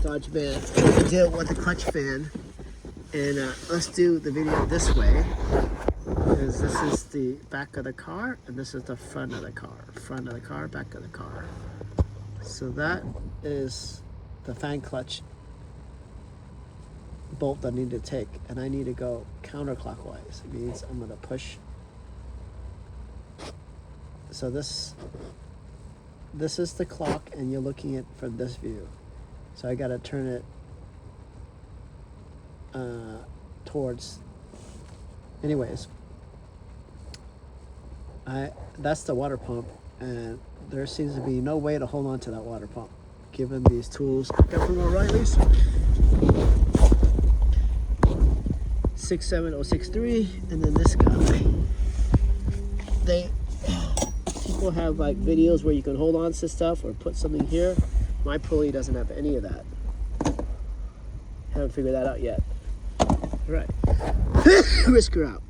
Dodge Van deal with the clutch fan. And let's do the video this way, because this is the back of the car and this is the front of the car. Front of the car, back of the car. So that is the fan clutch bolt I need to take, and I need to go counterclockwise. It means I'm going to push. So this is the clock, and you're looking at from this view. So I got to turn it towards. Anyways, that's the water pump, and there seems to be no way to hold on to that water pump given these tools I got from O'Reilly's. 67063, and then this guy. People have like videos where you can hold on to stuff or put something here. My pulley doesn't have any of that. Haven't figured that out yet. All right. Whisker out.